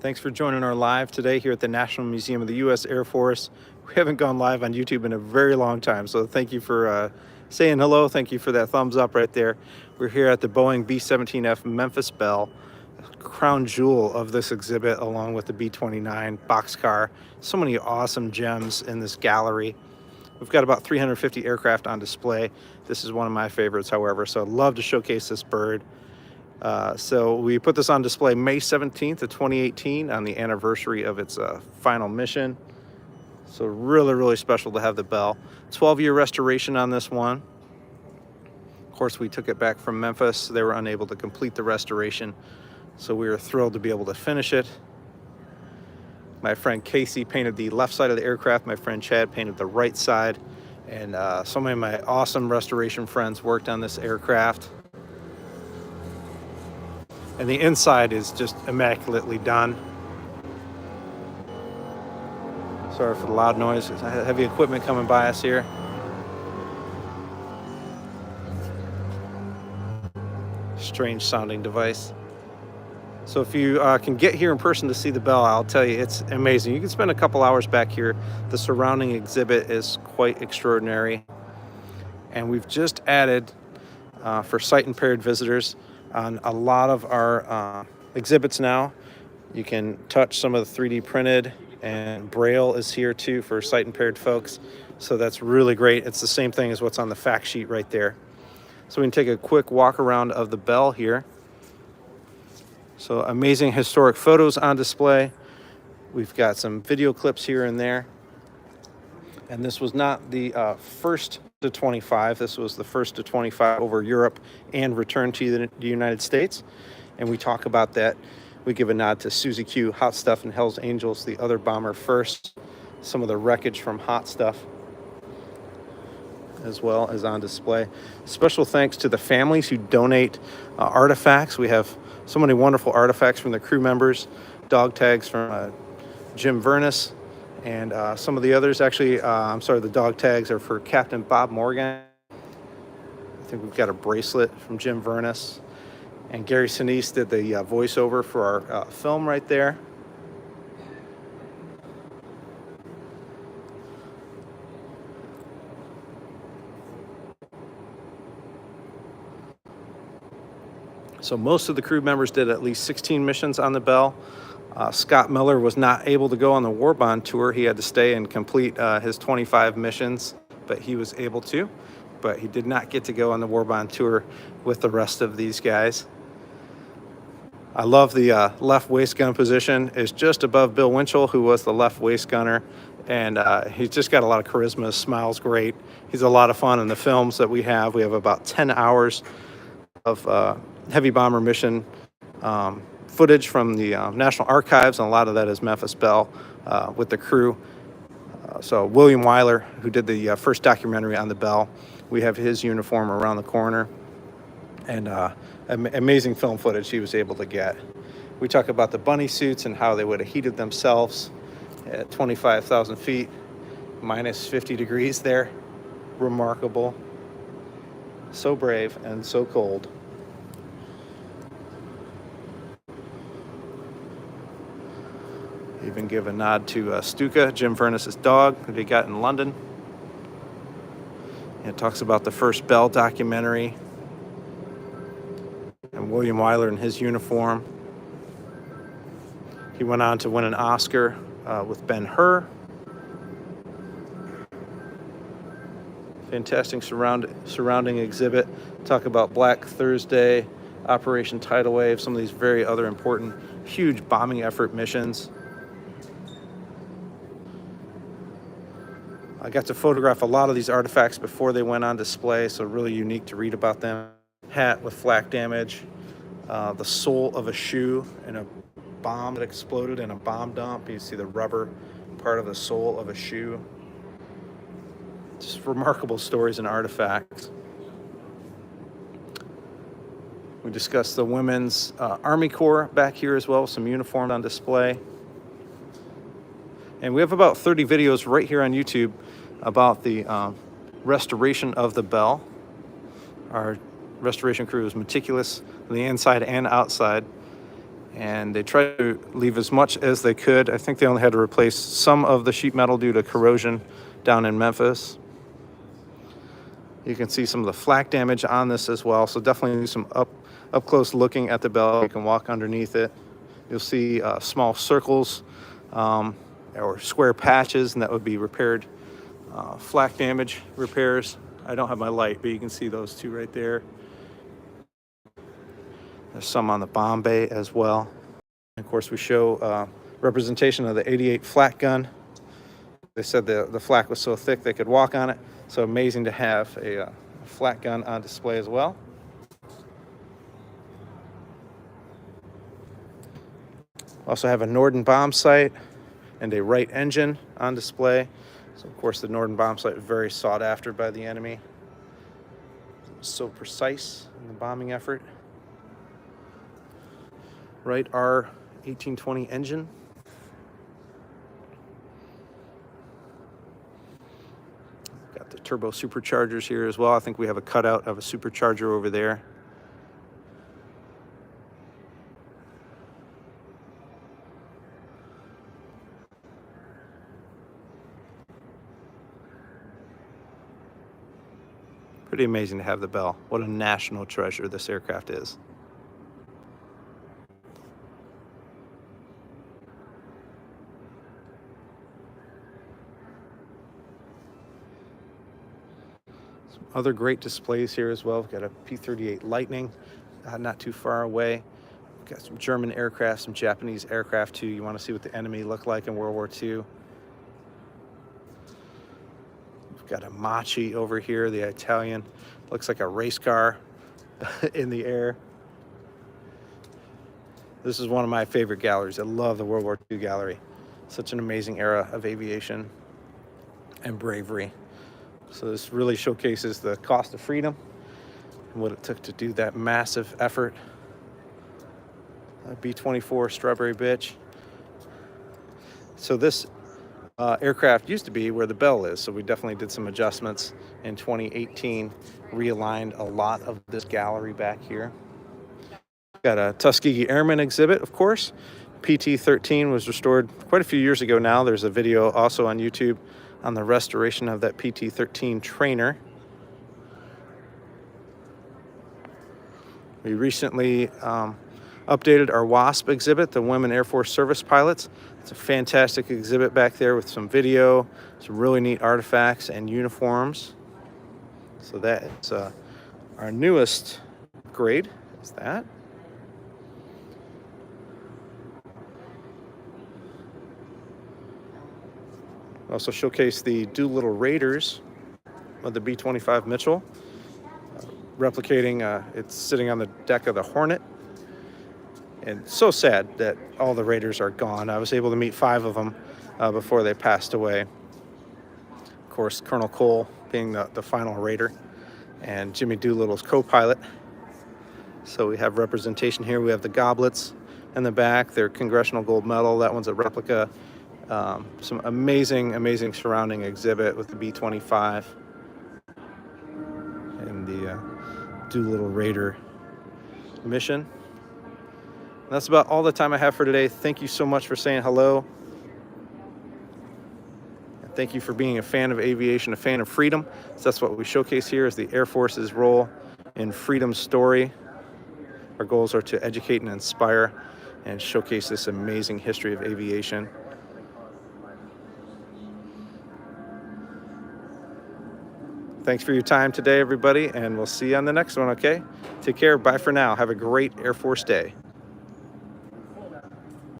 Thanks for joining our live today here at the National Museum of the U.S. Air Force. We haven't gone live on YouTube in a very long time, so thank you for saying hello. Thank you for that thumbs up right there. We're here at the Boeing B-17F Memphis Belle, crown jewel of this exhibit, along with the B-29 boxcar. So many awesome gems in this gallery. We've got about 350 aircraft on display. This is one of my favorites, however, so I'd love to showcase this bird. So we put this on display May 17th of 2018 on the anniversary of its final mission. So really special to have the Belle. 12-year restoration on this one. Of course, we took it back from Memphis. They were unable to complete the restoration, so we were thrilled to be able to finish it. My friend Casey painted the left side of the aircraft. My friend Chad painted the right side. And so many of my awesome restoration friends worked on this aircraft. And the inside is just immaculately done. Sorry for the loud noise. Heavy equipment coming by us here. Strange sounding device. So if you can get here in person to see the Belle, I'll tell you, it's amazing. You can spend a couple hours back here. The surrounding exhibit is quite extraordinary. And we've just added, for sight impaired visitors, on a lot of our exhibits now, you can touch some of the 3D printed, and Braille is here too for sight impaired folks. So that's really great. It's the same thing as what's on the fact sheet right there. So we can take a quick walk around of the Belle here. So amazing historic photos on display. We've got some video clips here and there. And this was not the first to 25. This was the first to 25 over Europe and returned to the United States. And we talk about that. We give a nod to Susie Q, Hot Stuff, and Hell's Angels, the other bomber first. Some of the wreckage from Hot Stuff as well as on display. Special thanks to the families who donate artifacts. We have so many wonderful artifacts from the crew members, dog tags from Jim Vernus, and some of the others. Actually, the dog tags are for Captain Bob Morgan. I think we've got a bracelet from Jim Vernus. And Gary Sinise did the voiceover for our film right there. So most of the crew members did at least 16 missions on the Belle. Scott Miller was not able to go on the War Bond tour. He had to stay and complete his 25 missions, but he was able to. But he did not get to go on the War Bond tour with the rest of these guys. I love the left waist gun position. It's just above Bill Winchell, who was the left waist gunner. And he's just got a lot of charisma, smiles great. He's a lot of fun in the films that we have. We have about 10 hours of heavy bomber mission footage from the National Archives, and a lot of that is Memphis Belle with the crew. So William Wyler, who did the first documentary on the Belle, we have his uniform around the corner, and amazing film footage he was able to get. We talk about the bunny suits and how they would have heated themselves at 25,000 feet, minus 50 degrees there. Remarkable. So brave and so cold. Even give a nod to Stuka, Jim Vernus's dog that he got in London. It talks about the first Belle documentary and William Wyler in his uniform. He went on to win an Oscar with Ben-Hur. Fantastic surrounding exhibit. Talk about Black Thursday, Operation Tidal Wave, some of these very other important, huge bombing effort missions. I got to photograph a lot of these artifacts before they went on display, so really unique to read about them. Hat with flak damage, the sole of a shoe in a bomb that exploded in a bomb dump. You see the rubber part of the sole of a shoe. Just remarkable stories and artifacts. We discussed the Women's Army Corps back here as well, some uniforms on display. And we have about 30 videos right here on YouTube about the restoration of the Belle. Our restoration crew is meticulous on the inside and outside. and they tried to leave as much as they could. I think they only had to replace some of the sheet metal due to corrosion down in Memphis. You can see some of the flak damage on this as well, so definitely do some up close looking at the bell. You can walk underneath it. You'll see small circles or square patches, and that would be repaired flak damage repairs. I don't have my light, but you can see those two right there. There's some on the bomb bay as well. And of course, we show representation of the 88 flak gun. They said the flak was so thick they could walk on it. So amazing to have a flak gun on display as well. Also have a Norden bomb sight and a Wright engine on display. So of course the Norden bomb sight is very sought after by the enemy. So precise in the bombing effort. Wright R1820 engine. Got the turbo superchargers here as well. I think we have a cutout of a supercharger over there. Pretty amazing to have the Bell. What a national treasure this aircraft is. Some other great displays here as well. We've got a P-38 Lightning, not too far away. We've got some German aircraft, some Japanese aircraft too. You want to see what the enemy looked like in World War II. Got a Machi over here, the Italian. Looks like a race car in the air. This is one of my favorite galleries. I love the World War II gallery. Such an amazing era of aviation and bravery. So this really showcases the cost of freedom and what it took to do that massive effort. B-24 Strawberry Bitch. So this aircraft used to be where the Bell is, so we definitely did some adjustments in 2018, realigned a lot of this gallery back here. Got a Tuskegee Airmen exhibit, of course. PT-13 was restored quite a few years ago now. There's a video also on YouTube on the restoration of that PT-13 trainer. We recently updated our WASP exhibit, the Women Air Force Service Pilots. It's a fantastic exhibit back there with some video, some really neat artifacts and uniforms. So that is our newest grade, is that. We also showcase the Doolittle Raiders of the B-25 Mitchell, replicating, it's sitting on the deck of the Hornet. And so sad that all the Raiders are gone. I was able to meet 5 of them before they passed away. Of course, Colonel Cole being the final Raider, and Jimmy Doolittle's co-pilot. So we have representation here. We have the goblets in the back, their Congressional Gold Medal. That one's a replica. Some amazing surrounding exhibit with the B-25 and the Doolittle Raider mission. And that's about all the time I have for today. Thank you so much for saying hello. And thank you for being a fan of aviation, a fan of freedom. So that's what we showcase here, is the Air Force's role in freedom's story. Our goals are to educate and inspire and showcase this amazing history of aviation. Thanks for your time today, everybody, and we'll see you on the next one, okay? Take care. Bye for now. Have a great Air Force Day.